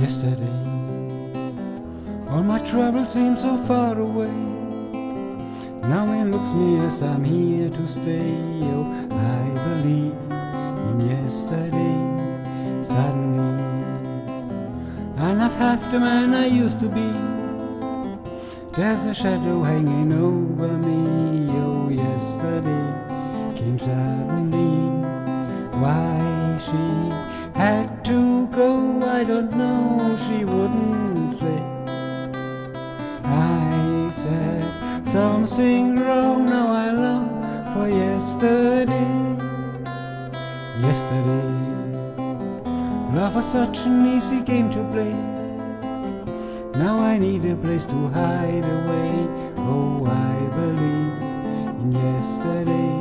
yesterday. All my troubles seem so far away. Now it looks me as I'm here to stay. Oh, I believe in yesterday. Suddenly, I'm not half the man I used to be. There's a shadow hanging over me. Oh, yesterday came suddenly. Why she had to go, I don't know. She wouldn't say. I said something wrong. Now I long for yesterday. Yesterday, love was such an easy game to play. Now I need a place to hide away. Oh, I believe in yesterday.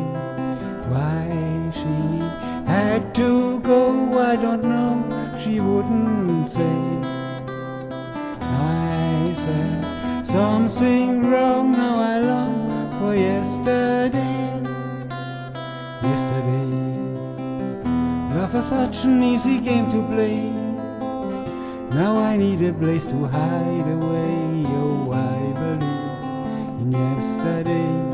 Why she had to go, I don't know. She wouldn't say. I said something wrong. Now I long for yesterday. Yesterday, love was such an easy game to play. Now I need a place to hide away. Oh, I believe in yesterday.